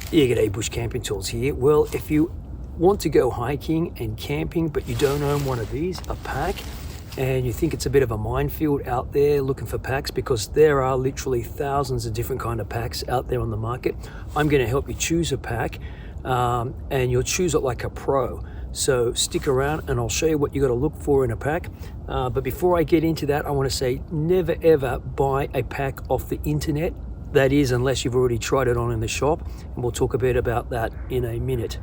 Yeah, g'day, Bush Camping Tools here. Well, if you want to go hiking and camping, but you don't own one of these, a pack, and you think it's a bit of a minefield out there looking for packs, because there are literally thousands of different kind of packs out there on the market, I'm going to help you choose a pack, and you'll choose it like a pro. So stick around and I'll show you what you got to look for in a pack. But before I get into that, I want to say never ever buy a pack off the internet. That is, unless you've already tried it on in the shop, and we'll talk a bit about that in a minute.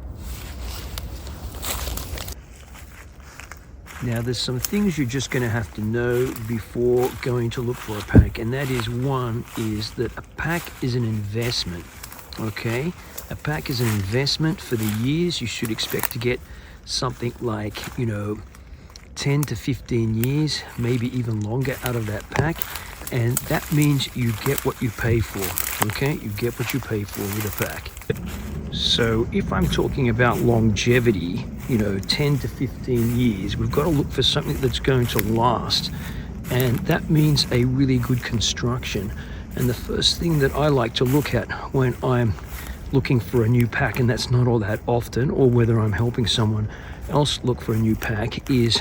Now, there's some things you're just going to have to know before going to look for a pack, and that is, one is that a pack is an investment, okay? A pack is an investment for the years. You should expect to get something like, 10 to 15 years, maybe even longer out of that pack. And that means you get what you pay for, okay? You get what you pay for with a pack. So if I'm talking about longevity, 10 to 15 years, we've got to look for something that's going to last. And that means a really good construction. And the first thing that I like to look at when I'm looking for a new pack, and that's not all that often, or whether I'm helping someone else look for a new pack, is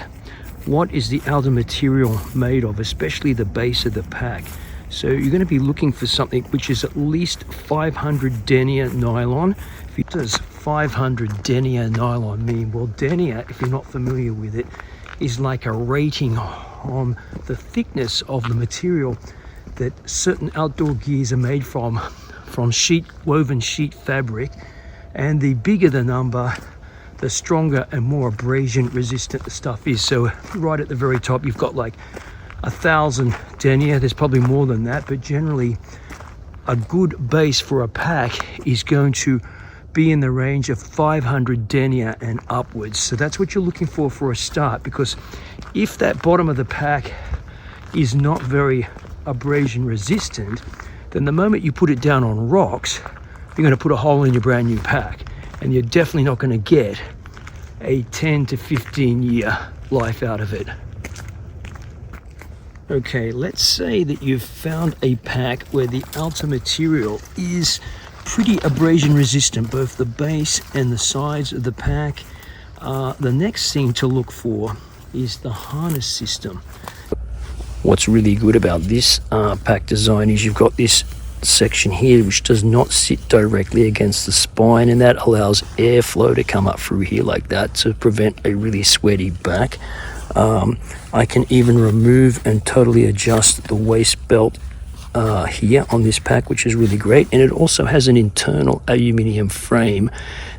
what is the outer material made of, especially the base of the pack. So you're going to be looking for something which is at least 500 denier nylon. What does 500 denier nylon mean? Well, denier, if you're not familiar with it, is like a rating on the thickness of the material that certain outdoor gears are made from woven sheet fabric. And the bigger the number, the stronger and more abrasion resistant the stuff is. So right at the very top, you've got like 1,000 denier. There's probably more than that, but generally a good base for a pack is going to be in the range of 500 denier and upwards. So that's what you're looking for a start, because if that bottom of the pack is not very abrasion resistant, then the moment you put it down on rocks, you're going to put a hole in your brand new pack. And you're definitely not going to get a 10 to 15 year life out of it. Okay, let's say that you've found a pack where the outer material is pretty abrasion resistant, both the base and the sides of the pack. The next thing to look for is the harness system. What's really good about this pack design is you've got this section here which does not sit directly against the spine, and that allows airflow to come up through here like that to prevent a really sweaty back. I can even remove and totally adjust the waist belt here on this pack, which is really great. And it also has an internal aluminium frame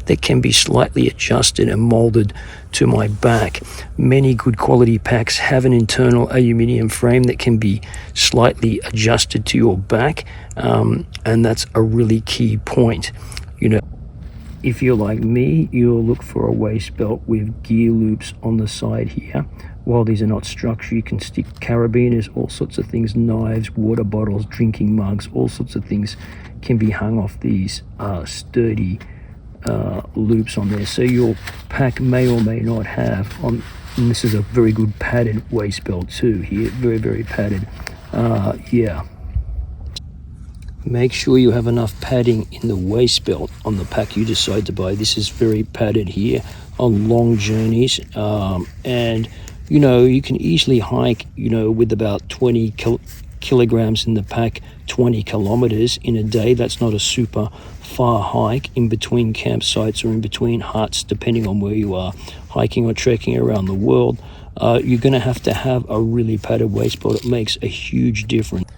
that can be slightly adjusted and molded to my back. Many good quality packs have an internal aluminium frame that can be slightly adjusted to your back, and that's a really key point. If you're like me, you'll look for a waist belt with gear loops on the side here. While these are not structured, you can stick carabiners, all sorts of things, knives, water bottles, drinking mugs, all sorts of things can be hung off these sturdy loops on there. So your pack may or may not have, and this is a very good padded waist belt too here, very, very padded. Yeah. Make sure you have enough padding in the waist belt on the pack you decide to buy. This is very padded here on long journeys, and you can easily hike with about 20 kilograms in the pack 20 kilometers in a day. That's not a super far hike in between campsites or in between huts, depending on where you are hiking or trekking around the world. You're going to have a really padded waist belt. It makes a huge difference.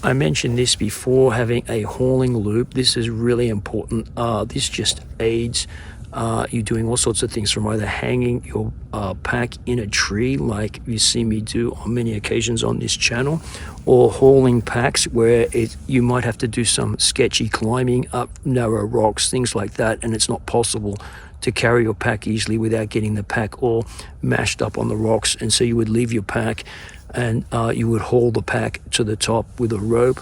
I mentioned this before, having a hauling loop. This is really important. This just aids you doing all sorts of things, from either hanging your pack in a tree, like you see me do on many occasions on this channel, or hauling packs where you might have to do some sketchy climbing up narrow rocks, things like that, and it's not possible to carry your pack easily without getting the pack all mashed up on the rocks. And so you would leave your pack and you would haul the pack to the top with a rope.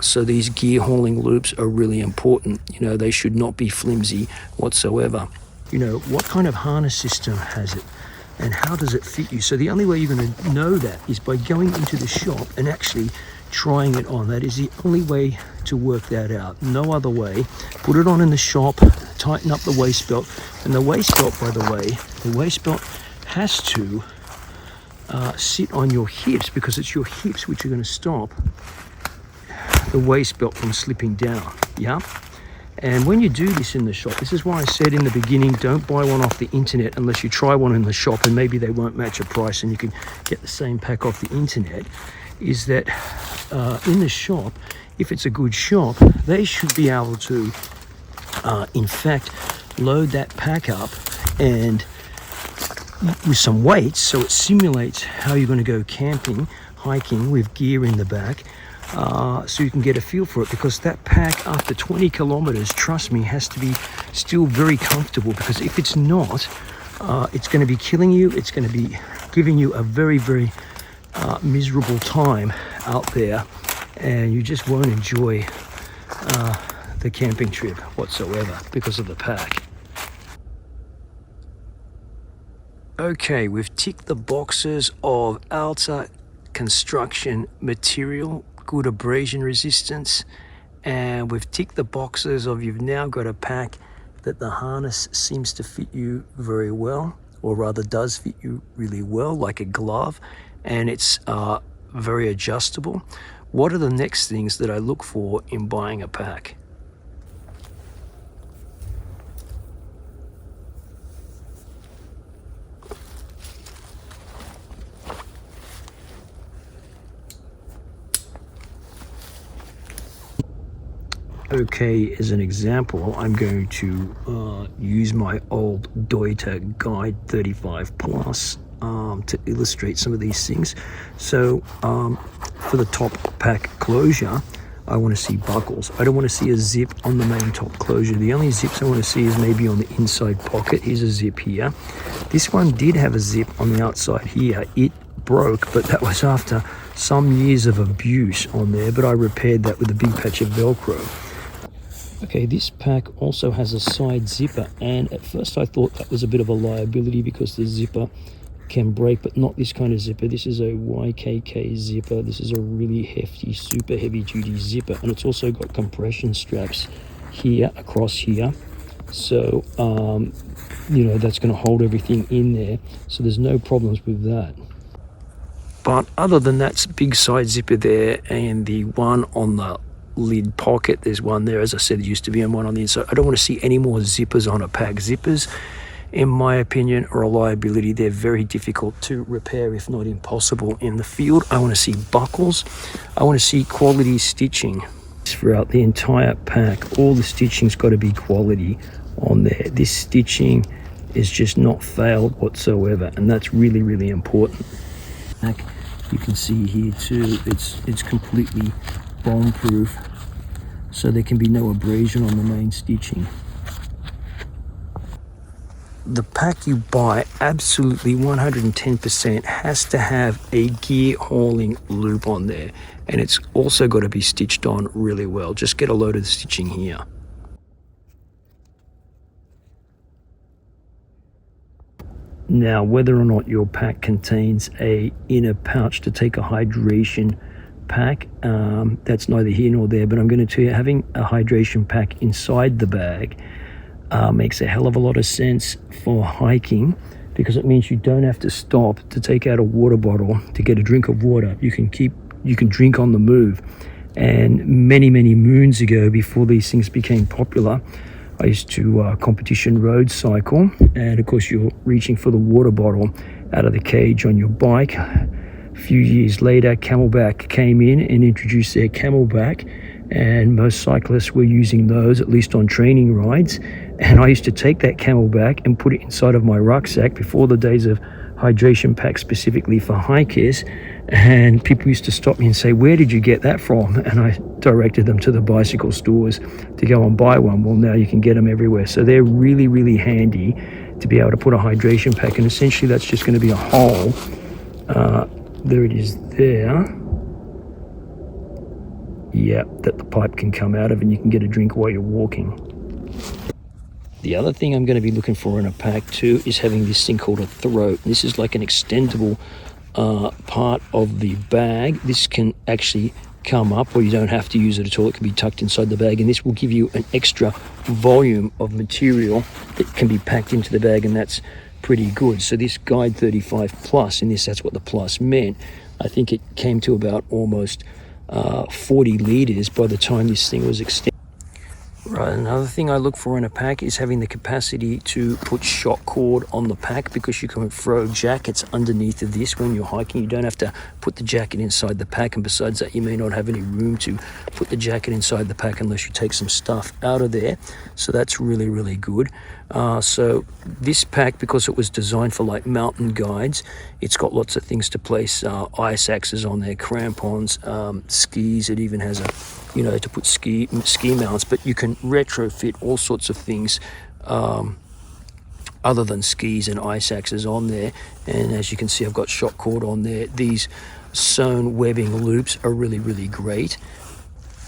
So these gear hauling loops are really important. They should not be flimsy whatsoever. What kind of harness system has it, and how does it fit you? So the only way you're going to know that is by going into the shop and actually trying it on. That is the only way to work that out. No other way. Put it on in the shop, tighten up the waist belt. And the waist belt, by the way, the waist belt has to sit on your hips, because it's your hips which are going to stop the waist belt from slipping down. Yeah. And when you do this in the shop, this is why I said in the beginning, don't buy one off the internet unless you try one in the shop, and maybe they won't match a price and you can get the same pack off the internet, is that in the shop, if it's a good shop, they should be able to, in fact, load that pack up and with some weights, so it simulates how you're going to go camping, hiking with gear in the back, so you can get a feel for it, because that pack after 20 kilometers, trust me, has to be still very comfortable, because if it's not, it's going to be killing you. It's going to be giving you a very, very miserable time out there, and you just won't enjoy the camping trip whatsoever because of the pack. Okay, we've ticked the boxes of Alta construction material, good abrasion resistance, and we've ticked the boxes of you've now got a pack that the harness seems to fit you very well, or rather does fit you really well, like a glove, and it's very adjustable. What are the next things that I look for in buying a pack? Okay, as an example, I'm going to use my old Deuter Guide 35 Plus to illustrate some of these things. So for the top pack closure, I want to see buckles. I don't want to see a zip on the main top closure. The only zips I want to see is maybe on the inside pocket. Here's a zip here. This one did have a zip on the outside here. It broke, but that was after some years of abuse on there, but I repaired that with a big patch of Velcro. Okay, this pack also has a side zipper, and at first I thought that was a bit of a liability because the zipper can break, but not this kind of zipper. This is a YKK zipper. This is a really hefty, super heavy duty zipper, and it's also got compression straps here, across here. So, you know, that's going to hold everything in there. So there's no problems with that. But other than that big side zipper there, and the one on the lid pocket, there's one there, as I said, there used to be one on the inside. I don't want to see any more zippers on a pack. Zippers, in my opinion, are a liability. They're very difficult to repair, if not impossible, in the field. I want to see buckles. I want to see quality stitching throughout the entire pack. All the stitching's got to be quality on there. This stitching is just not failed whatsoever, and that's really, really important. You can see here too, it's completely bomb proof, so there can be no abrasion on the main stitching. The pack you buy, absolutely 110%, has to have a gear hauling loop on there, and it's also got to be stitched on really well. Just get a load of the stitching here. Now, whether or not your pack contains a inner pouch to take a hydration pack, that's neither here nor there, but I'm going to tell you, having a hydration pack inside the bag makes a hell of a lot of sense for hiking, because it means you don't have to stop to take out a water bottle to get a drink of water. You can drink on the move. And many moons ago, before these things became popular, I used to competition road cycle, and of course you're reaching for the water bottle out of the cage on your bike. A few years later, Camelback came in and introduced their Camelback, and most cyclists were using those, at least on training rides. And I used to take that Camelback and put it inside of my rucksack before the days of hydration packs specifically for hikers, and people used to stop me and say, "Where did you get that from?" And I directed them to the bicycle stores to go and buy one. Well, now you can get them everywhere, so they're really handy to be able to put a hydration pack, and essentially that's just going to be a hole. There it is there. Yeah, that the pipe can come out of, and you can get a drink while you're walking. The other thing I'm going to be looking for in a pack too is having this thing called a throat. This is like an extendable part of the bag. This can actually come up, or you don't have to use it at all. It can be tucked inside the bag, and this will give you an extra volume of material that can be packed into the bag, and that's pretty good. So this Guide 35 Plus, in this, that's what the plus meant. I think it came to about almost 40 liters by the time this thing was extended. Right, another thing I look for in a pack is having the capacity to put shock cord on the pack, because you can throw jackets underneath of this when you're hiking. You don't have to put the jacket inside the pack, and besides that, you may not have any room to put the jacket inside the pack unless you take some stuff out of there. So that's really, really good. So this pack, because it was designed for like mountain guides, it's got lots of things to place ice axes on there, crampons, skis. It even has a, you know, to put ski mounts, but you can retrofit all sorts of things other than skis and ice axes on there. And as you can see, I've got shock cord on there. These sewn webbing loops are really, really great.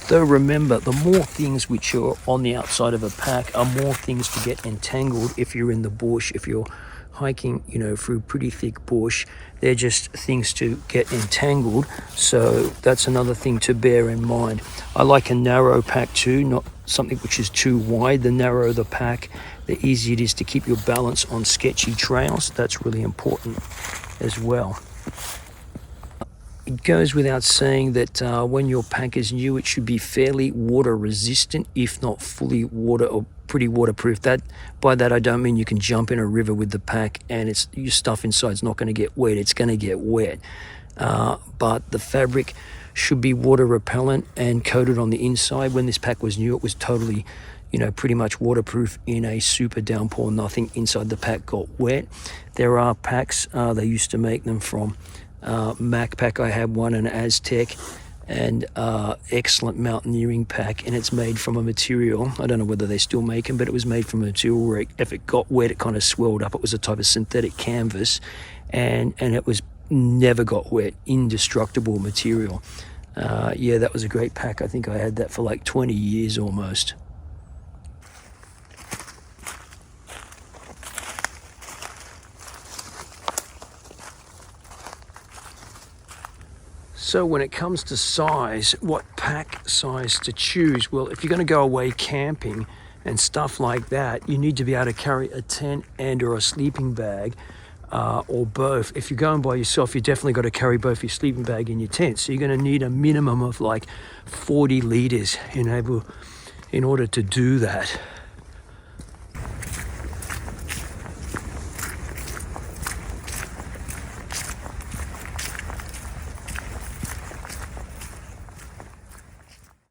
Though remember, the more things which are on the outside of a pack are more things to get entangled if you're in the bush. If you're hiking, you know, through pretty thick bush, they're just things to get entangled. So that's another thing to bear in mind. I like a narrow pack too, not something which is too wide. The narrower the pack, the easier it is to keep your balance on sketchy trails. That's really important as well. It goes without saying that when your pack is new, it should be fairly water resistant, if not fully water or pretty waterproof. By that I don't mean you can jump in a river with the pack and your stuff inside is not going to get wet. It's going to get wet, but the fabric should be water repellent and coated on the inside. When this pack was new, it was totally, you know, pretty much waterproof. In a super downpour, nothing inside the pack got wet. There are packs, they used to make them from Macpac. I had one, an Aztec, and excellent mountaineering pack, and it's made from a material, I don't know whether they still make them, but it was made from a material where if it got wet, it kind of swelled up. It was a type of synthetic canvas, and it was never got wet, indestructible material. Yeah, that was a great pack. I think I had that for like 20 years almost. So when it comes to size, what pack size to choose? Well, if you're going to go away camping and stuff like that, you need to be able to carry a tent and or a sleeping bag, or both. If you're going by yourself, you definitely got to carry both your sleeping bag and your tent. So you're going to need a minimum of like 40 liters in order to do that.